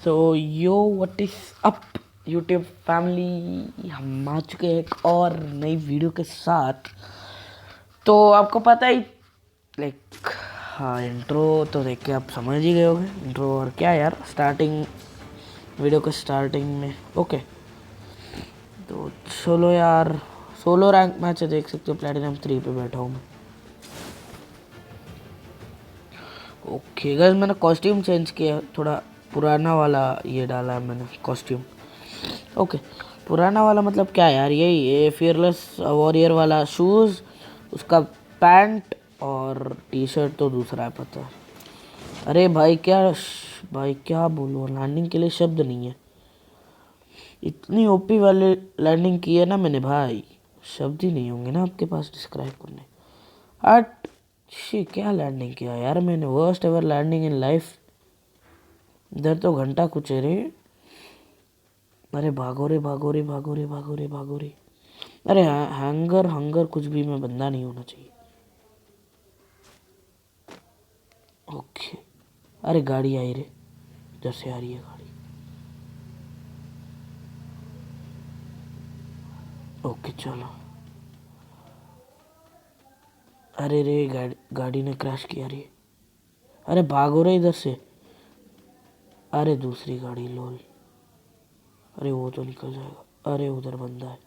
So yo what is up YouTube family, हम आ चुके हैं एक और नई वीडियो के साथ। तो आपको पता ही लाइक हाँ, इंट्रो तो देख के आप समझ ही गए होंगे। इंट्रो और क्या यार, स्टार्टिंग वीडियो के स्टार्टिंग में ओके। तो चलो यार, सोलो रैंक मैच है, देख सकते हो प्लेटिनम 3 पे बैठा हूँ मैं। ओके गाइस, मैंने कॉस्ट्यूम चेंज किया, थोड़ा पुराना वाला ये डाला है मैंने कॉस्ट्यूम। ओके, पुराना वाला मतलब क्या यार, यही ये फियरलेस वॉरियर वाला शूज़, उसका पैंट और टी शर्ट तो दूसरा है पता है। अरे भाई क्या बोलूँ, लैंडिंग के लिए शब्द नहीं है। इतनी ओपी वाली लैंडिंग की है ना मैंने भाई, शब्द ही नहीं होंगे ना आपके पास डिस्क्राइब करने। हट क्या लैंडिंग किया यार मैंने, worst ever landing in life. इधर तो घंटा कुछ है रे। अरे भागो रे भागो रे भागो रे भागो रे भागो रे। अरे हंगर कुछ भी में बंदा नहीं होना चाहिए। ओके, अरे गाड़ी आई रे, इधर से आ रही है गाड़ी। ओके चलो। अरे रे गाड़ी ने क्रैश किया रे। अरे भागो रे इधर से। अरे दूसरी गाड़ी लोल। अरे वो तो निकल जाएगा। अरे उधर बंदा है,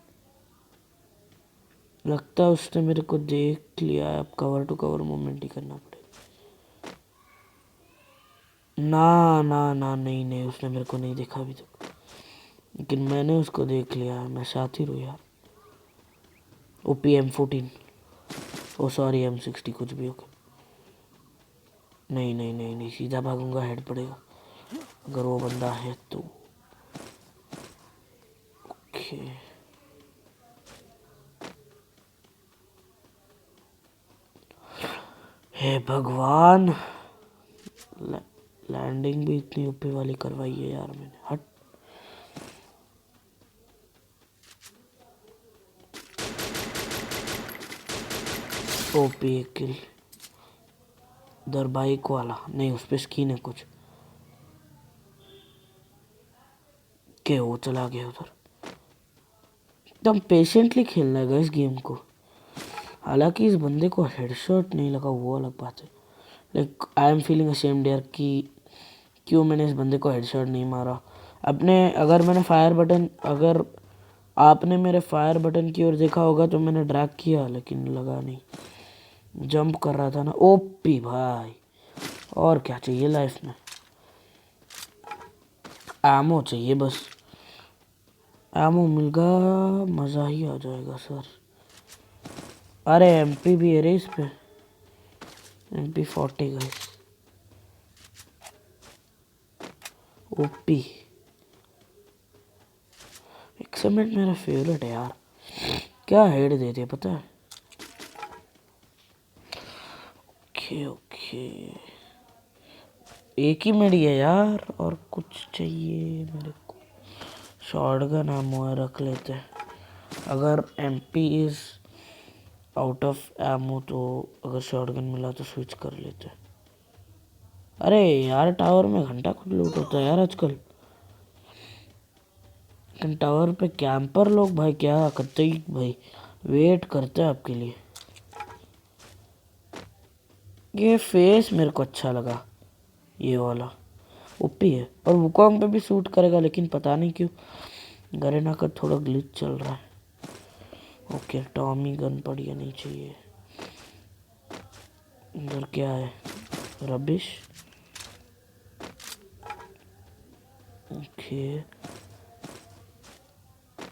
लगता है उसने मेरे को देख लिया है। अब कवर टू कवर मूवमेंट ही करना पड़ेगा। ना ना ना, नहीं उसने मेरे को नहीं देखा अभी तक, लेकिन मैंने उसको देख लिया है। मैं साथ ही रू यार। ओपी M14, ओ सॉरी M60 कुछ भी होगा। नहीं, सीधा भागूंगा, हेड पड़ेगा अगर वो बंदा है तो। ओके हे भगवान, लैंडिंग भी इतनी ऊपर वाली करवाई है यार मैंने। हट, ओपी किल। इधर बाइक वाला नहीं, उस पे स्किन है कुछ के, वो चला गया उधर। एकदम पेशेंटली खेलना है इस गेम को। हालांकि इस बंदे को हेडशॉट नहीं लगा वो अलग बात है। Like I am feeling ashamed यार कि क्यों मैंने इस बंदे को हेडशॉट नहीं मारा। अगर आपने मेरे फायर बटन की ओर देखा होगा तो मैंने ड्रैग किया, लेकिन लगा नहीं। जंप कर रहा था ना। ओपी भाई, और क्या चाहिए लाइफ में, एमो चाहिए बस। एमो मिल गया, मज़ा ही आ जाएगा सर। अरे MP भी है रे इस पे, MP40 गाइस। ओपी एक्समेंट मेरा फेवरेट है यार, क्या हेड देते पता है। ओके एक ही मेडी है यार, और कुछ चाहिए मेरे को। शॉटगन एमो रख लेते हैं, अगर MP is out of ammo तो अगर शॉटगन मिला तो स्विच कर लेते हैं। अरे यार टावर में घंटा खुद लूट होता है यार आजकल। लेकिन टावर पे कैंपर लोग भाई क्या करते ही भाई, वेट करते हैं आपके लिए। ये फेस मेरे को अच्छा लगा, ये वाला ओपी है, और वुकोंग पे भी सूट करेगा, लेकिन पता नहीं क्यों गरेना का थोड़ा ग्लिच चल रहा है। ओके टॉमी गन बढ़िया नहीं चाहिए। इधर क्या है, रबिश। ओके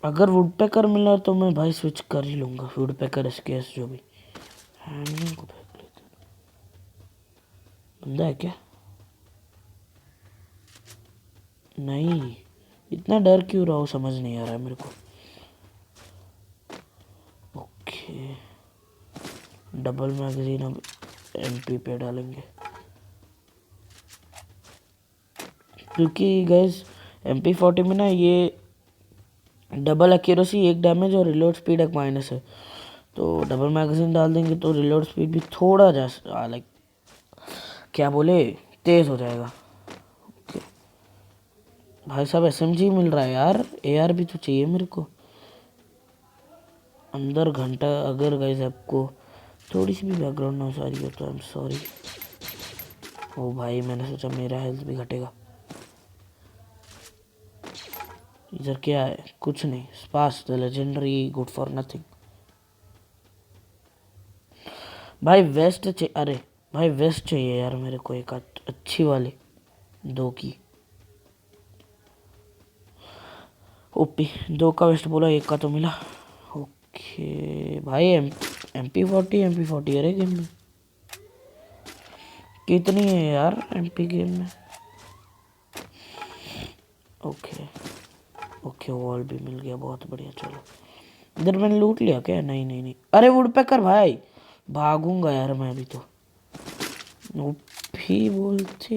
अगर वुडपेकर मिला तो मैं भाई स्विच कर ही लूँगा। वुडपेकर SKS जो भी। हैंडगन को फेंक लेते, बंदा है क्या? नहीं, इतना डर क्यों रहा हो समझ नहीं आ रहा है मेरे को। ओके डबल मैगजीन अब MP पे डालेंगे, क्योंकि गैस MP40 में ना ये डबल एक्यूरेसी 1 डैमेज और रिलोड स्पीड 1 माइनस है। तो डबल मैगजीन डाल देंगे तो रिलोड स्पीड भी थोड़ा जैसा लाइक क्या बोले तेज़ हो जाएगा। ओके भाई साहब एसएमजी मिल रहा है यार, एआर भी तो चाहिए मेरे को। अंदर घंटा अगर गाइस आपको थोड़ी सी भी बैकग्राउंड नॉइस आ रही हो तो आई एम सॉरी। ओ भाई मैंने सोचा मेरा हेल्थ भी घटेगा। इधर क्या है? कुछ नहीं। Spas the legendary good for nothing. भाई वेस्ट चाहिए। अरे भाई वेस्ट चाहिए यार मेरे को, एक अच्छी वाली 2 की। ओपी 2 का वेस्ट बोला, 1 का तो मिला। ओके भाई MP40 अरे गेम में कितनी है यार MP गेम में। ओके ओके वॉल भी मिल गया, बहुत बढ़िया। चलो इधर मैंने लूट लिया क्या? नहीं नहीं नहीं। अरे वुडपेकर भाई, भागूंगा यार मैं अभी तो। भी बोलते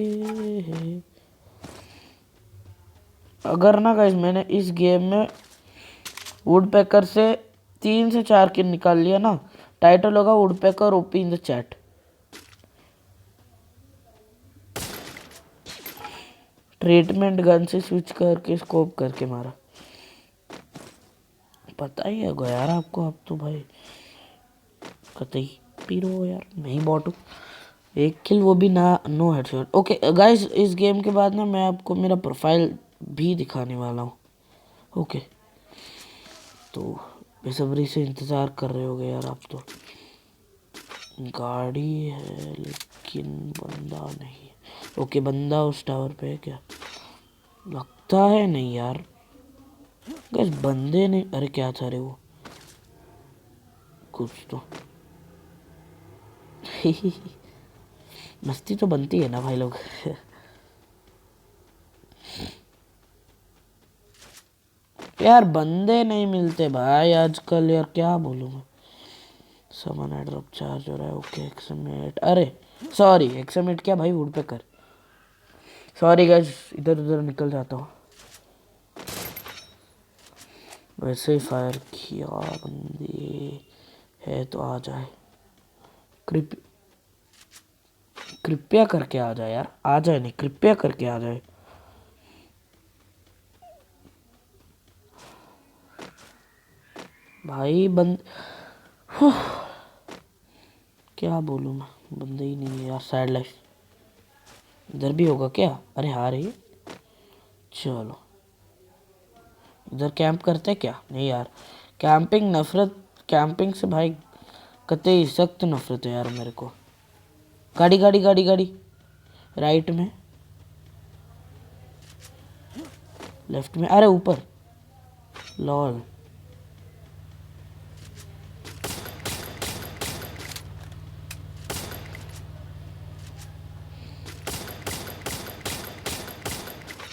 हैं अगर ना गाइस मैंने इस गेम में वुडपेकर से 3 से 4 किल निकाल लिया ना, टाइटल होगा woodpecker OP in the chat. Treatment gun से स्विच करके स्कोप करके मारा, पता ही है यार आपको। आप तो भाई कतई पीरो यार, मैं ही बॉट हूँ। 1 किल वो भी ना, नो हेडशॉट। ओके गाइस इस गेम के बाद ना मैं आपको मेरा प्रोफाइल भी दिखाने वाला हूँ। ओके तो बेसब्री से इंतज़ार कर रहे होगे यार आप तो। गाड़ी है लेकिन बंदा नहीं है। ओके बंदा उस टावर पे है क्या? लगता है नहीं यार गाइस, बंदे नहीं। अरे क्या था रे वो, कुछ तो मस्ती तो बनती है ना भाई लोग यार बंदे नहीं मिलते भाई आजकल यार, क्या बोलूँ मैं। समन एड्रॉप चार्ज हो रहा है। ओके एक्समेट, अरे सॉरी एक्समेट क्या भाई, वुडपेकर। सॉरी गाइस इधर उधर निकल जाता हूँ। वैसे ही फायर किया, बंदे है तो आ जाए। कृपया करके आ जाए यार, आ जाए नहीं कृपया करके आ जाए। भाई क्या बोलूँ मैं, बंदे ही नहीं है यार। Sad life. इधर भी होगा क्या? अरे हाँ रे, चलो इधर कैंप करते क्या? नहीं यार कैंपिंग नफरत, कैंपिंग से भाई कतई सख्त नफरत है यार मेरे को। गाड़ी गाड़ी गाड़ी गाड़ी, राइट में लेफ्ट में, अरे ऊपर लॉल।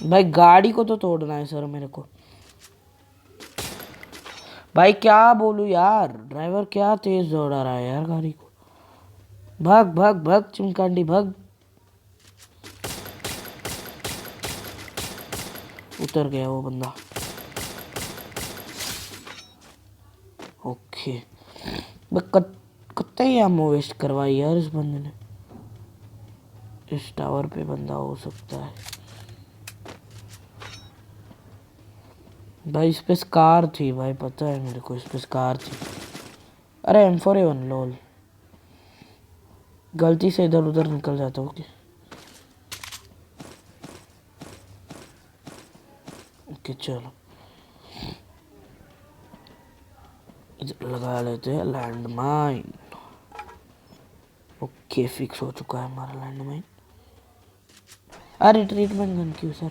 भाई गाड़ी को तो तोड़ना है सर मेरे को। भाई क्या बोलूं यार, ड्राइवर क्या तेज दौड़ा रहा है यार गाड़ी को। भाग भाग भाग चिमकांडी भाग। उतर गया वो बंदा। ओके कत्ते ही आमो वेस्ट करवाई यार इस बंदे ने। इस टावर पे बंदा हो सकता है भाई। इस पे स्कार थी भाई, पता है मेरे को, इस पे स्कार थी। अरे M4A1 लोल, गलती से इधर उधर निकल जाता हूँ। ओके चलो इधर लगा लेते हैं लैंड माइन। ओके फिक्स हो चुका है हमारा लैंड माइन। अरे ट्रीटमेंट गन क्यों सर?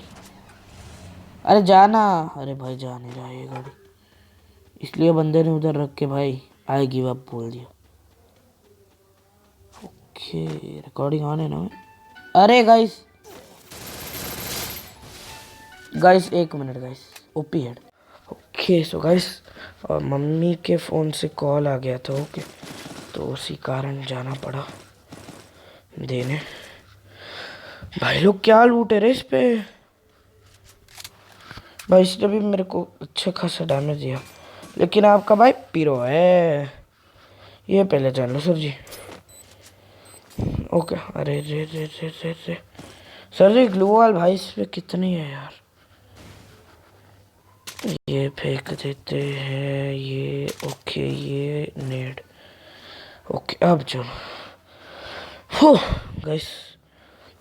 अरे जाना। अरे भाई जा नहीं रहा ये गाड़ी, इसलिए बंदे ने उधर रख के भाई आई गिव अप बोल दिया। ओके रिकॉर्डिंग ऑन है ना? अरे guys guys 1 minute guys, OP head. Okay so guys mummy के फ़ोन से कॉल आ गया था। ओके तो उसी कारण जाना पड़ा देने। भाई लोग क्या लूटे रहे इस पे। भाई इसने भी मेरे को अच्छा खासा डैमेज दिया, लेकिन आपका भाई पीरो है। ये पहले जान लो सर जी। ओके अरे रे रे रे रे रे सर जी ग्लू वॉल भाई इस पे कितनी है यार? ये फेंक देते हैं ये। ओके ये नेड। ओके अब चलो guys,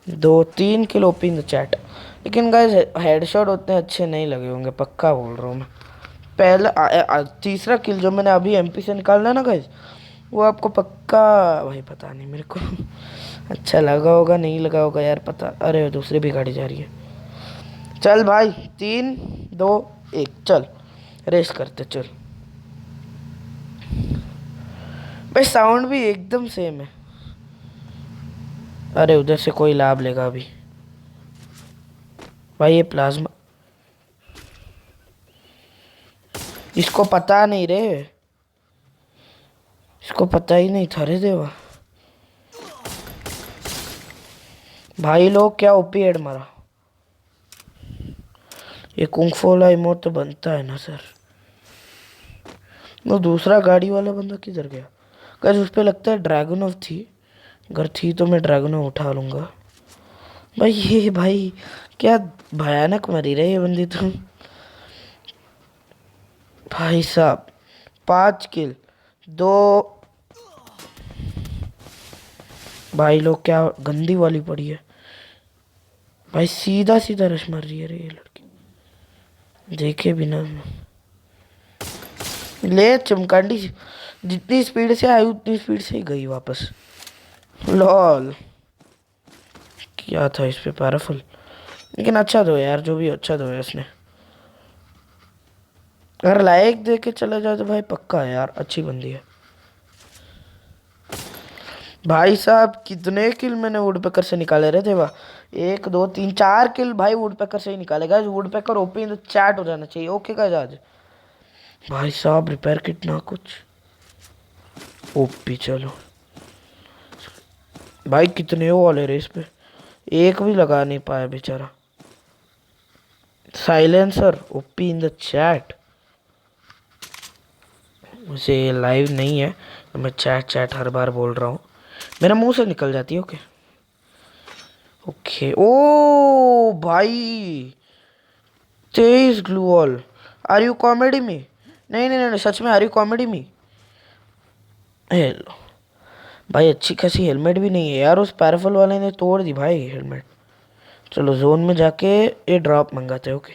2-3 kill OP in the chat. लेकिन गाइस हेडशॉट उतने अच्छे नहीं लगे होंगे, पक्का बोल रहा हूँ मैं। पहला तीसरा किल जो मैंने अभी एमपी से निकाला ना गाइस, वो आपको पक्का भाई पता नहीं मेरे को अच्छा लगा होगा नहीं लगा होगा यार पता। अरे दूसरी भी गाड़ी जा रही है। चल भाई 3-2-1 चल रेस करते चल। भाई साउंड भी एकदम सेम है। अरे उधर से कोई लाभ लेगा अभी। भाई ये प्लाज्मा, इसको पता नहीं रे, इसको पता ही नहीं था रे देवा। भाई लोग क्या ओपी एड मारा। ये कुंग-फू वाला इमोट तो बनता है ना सर। वो दूसरा गाड़ी वाला बंदा किधर गया। गाइस उस पे लगता है ड्रैगन थी। अगर थी तो मैं ड्रैगन उठा लूंगा। भाई ये भाई क्या भयानक मरी रही है बंदी तो। भाई साहब 5 किल 2। भाई लोग क्या गंदी वाली पड़ी है। भाई सीधा सीधा रश मार रही है रे ये लड़की, देखे बिना। ले चमकांडी, जितनी स्पीड से आई उतनी स्पीड से ही गई वापस। लॉल क्या था इस पे पावरफुल। लेकिन अच्छा दो यार, जो भी अच्छा दो है इसने। अगर लाइक दे के चला जाए तो भाई पक्का है यार, अच्छी बंदी है। भाई साहब कितने किल मैंने वुडपेकर से निकाले रहे थे वाह। 1 2 3 4 किल भाई वुडपेकर से ही निकाले guys. Woodpecker OP in the chat हो जाना चाहिए। ओके गाइस आज भाई साहब रिपेयर किट ना कुछ ओपी। चलो भाई कितने वाले रे इस पे, एक भी लगा नहीं पाया बेचारा। Silencer OP in the chat. मुझे लाइव नहीं है तो मैं चैट चैट हर बार बोल रहा हूँ, मेरा मुंह से निकल जाती है। ओके ओके ओ भाई 23 glue wall. Are you comedy में? नहीं नहीं नहीं सच में आर यू कॉमेडी में? हेलो भाई अच्छी खासी हेलमेट भी नहीं है यार, उस पैराफल वाले ने तोड़ दी भाई हेलमेट। चलो जोन में जाके ये ड्रॉप मंगाते हैं। ओके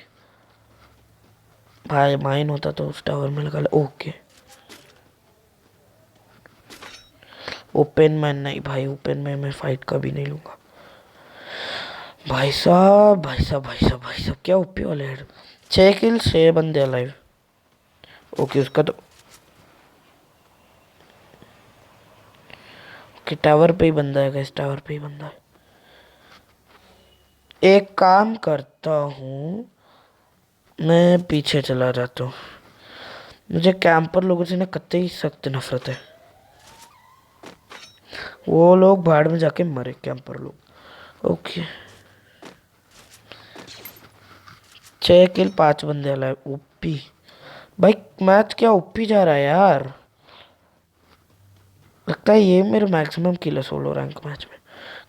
भाई माइन होता तो उस टावर में लगा ले। ओके ओपन में नहीं भाई, ओपन में मैं फाइट कभी नहीं लूंगा। भाई साहब भाई साहब भाई साहब भाई साहब क्या ओपी वाले हेड। 6 किल 6 बंदे अलाइव। ओके उसका तो ओके टावर पे ही बंदा है गैस, टावर पे ही बंदा है। एक काम करता हूँ, मैं पीछे चला जाता हूँ। मुझे कैंपर लोगों से ना कतई सख्त नफरत है। वो लोग भाड़ में जाके मरे कैंपर लोग। ओके 6 किल 5 बंदे अलाइव। ओपी भाई मैच क्या ओपी जा रहा है यार। लगता है ये मेरा मैक्सिमम किल है सोलो रैंक मैच में,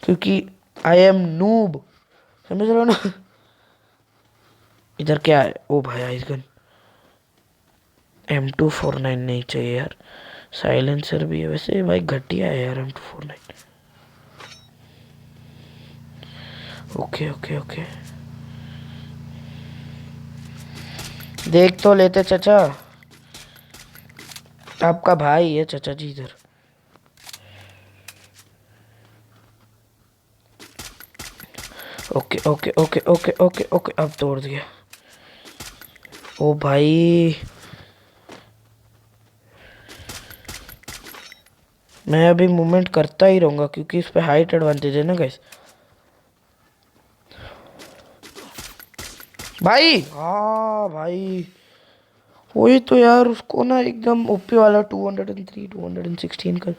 क्योंकि आई एम नूब, समझ रहे हो ना। इधर क्या है? ओ भाई आइस गन। M249 नहीं चाहिए यार, साइलेंसर भी है वैसे भाई, घटिया है यार M249। ओके ओके ओके देख तो लेते चाचा, आपका भाई है चाचा जी इधर। Okay okay okay okay okay okay अब तोड़ दिया। ओ भाई मैं अभी मूवमेंट करता ही रहूंगा क्योंकि इस पे हाइट एडवांटेज है ना गाइस। भाई हाँ भाई वही तो यार, उसको ना एकदम ओपी वाला 203 216 का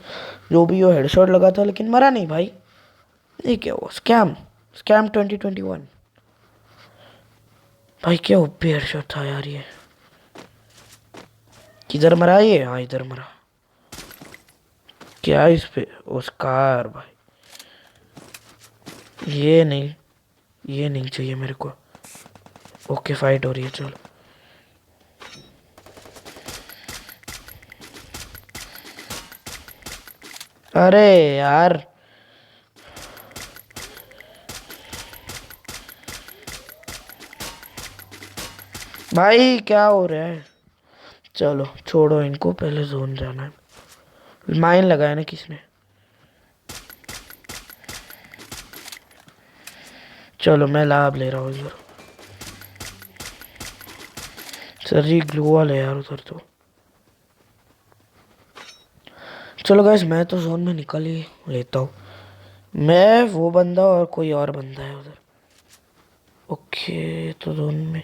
जो भी वो हेडशॉट लगा था, लेकिन मरा नहीं भाई। ये क्या हुआ? Scam, scam 2021। भाई क्या ओपी हेडशॉट था यार ये। किधर मरा ये? हाँ इधर मरा। क्या इस पे ओस्कार भाई, ये नहीं, ये नहीं चाहिए मेरे को। ओके फाइट हो रही है चलो। अरे यार भाई क्या हो रहा है। चलो छोड़ो इनको, पहले जोन जाना है। माइन लगाया ना किसने। चलो मैं लाभ ले रहा हूँ इधर। सर जी ग्लू वॉल है यार उधर तो। चलो गैस मैं तो जोन में निकल ही लेता हूँ। मैं वो बंदा और कोई और बंदा है उधर। ओके तो जोन में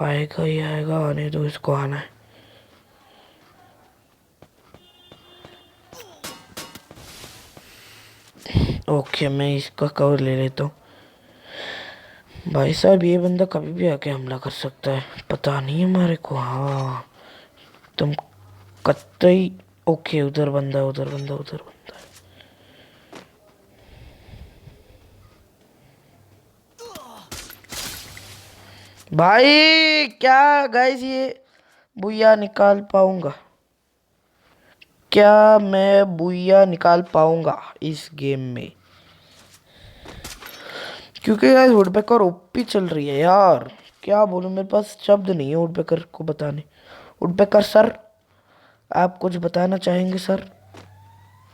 आएगा ही आएगा, आने दो इसको, आना है। ओके मैं इसका कवर ले लेता हूँ। भाई साहब ये बंदा कभी भी आके हमला कर सकता है, पता नहीं हमारे को। हाँ तुम कतई। ओके उधर बंदा, उधर बंदा, उधर बंदा। भाई क्या गाइस ये बुया निकाल पाऊंगा? क्या मैं बुया निकाल पाऊंगा इस गेम में? क्योंकि गाइस वुडपेकर ओपी चल रही है यार। क्या बोलूं, मेरे पास शब्द नहीं है वुडपेकर को बताने। वुडपेकर सर, आप कुछ बताना चाहेंगे सर?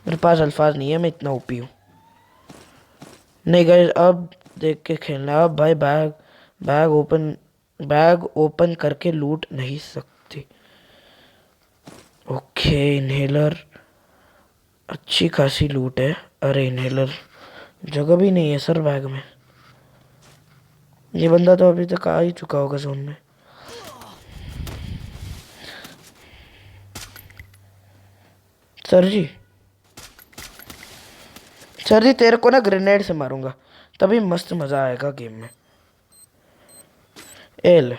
मेरे पास अल्फाज नहीं है, मैं इतना ओपी हूँ। नहीं गाइस अब देख के खेलना। अब भाई बैग बैग ओपन करके लूट नहीं सकते। ओके इनहेलर, अच्छी खासी लूट है। अरे इनहेलर जगह भी नहीं है सर बैग में। ये बंदा तो अभी तक आ ही चुका होगा जोन में। सर जी, सर जी तेरे को ना ग्रेनेड से मारूंगा, तभी मस्त मजा आएगा गेम में। एल,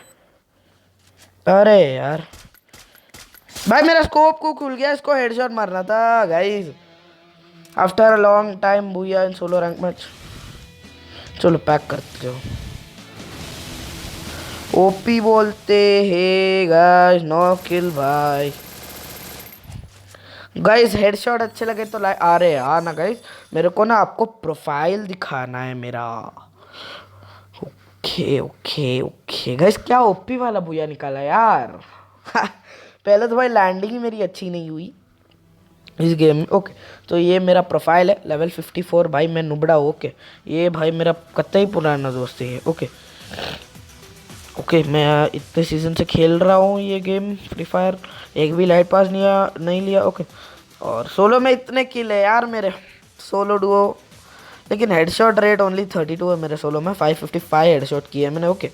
अरे यार भाई मेरा स्कोप को खुल गया, इसको हेडशॉट मारना था guys. After a long time booyah in solo rank match. चलो पैक करते हो। ओपी बोलते हैं गाइस, नो किल भाई। गाइस हेडशॉट अच्छे लगे तो लाइक, अरे यार ना गाइस, मेरे को ना आपको प्रोफाइल दिखाना है मेरा। ओके ओके ओके गाइस, क्या ओपी वाला बुया निकाला यार। पहले तो भाई लैंडिंग ही मेरी अच्छी नहीं हुई इस गेम में। ओके तो ये मेरा प्रोफाइल है, लेवल 54 भाई, मैं नुबड़ा। ओके ये भाई मेरा कतई पुराना दोस्त है। ओके ओके मैं इतने सीजन से खेल रहा हूँ ये गेम फ्री फायर, एक भी लाइट पास नहीं लिया। ओके और सोलो में इतने किल है यार मेरे, सोलो डुओ। लेकिन हेडशॉट रेट ओनली 32 है मेरे सोलो में, 555 हेडशॉट किए मैंने। Okay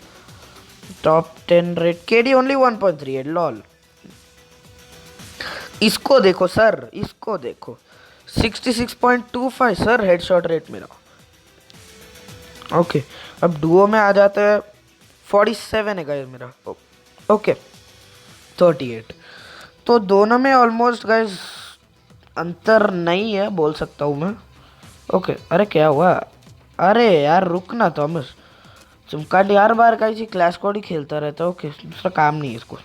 top 10 rate, KD only 1.38 lol. इसको देखो सर, इसको देखो 66.25 सर हेडशॉट रेट मेरा। ओके अब डुओ में आ जाते हैं। 47 है गाइस मेरा। ओके 38। तो दोनों में ऑलमोस्ट गाइस अंतर नहीं है बोल सकता हूँ मैं। ओके अरे क्या हुआ? अरे यार रुकना थॉमस, चमका हर बार का इसी क्लैश कोड ही खेलता रहता है। ओके दूसरा काम नहीं है इसको।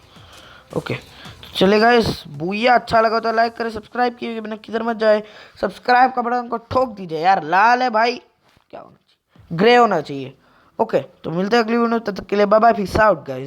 ओके तो चलेगा इस बुया, अच्छा लगा तो लाइक करें, सब्सक्राइब किए बिना किधर मत जाए। सब्सक्राइब का बटन को ठोक दीजिए यार, लाल है भाई, क्या होना चाहिए, ग्रे होना चाहिए। ओके तो मिलते हैं अगली वीडियो में, तब तक के लिए bye bye, peace out guys.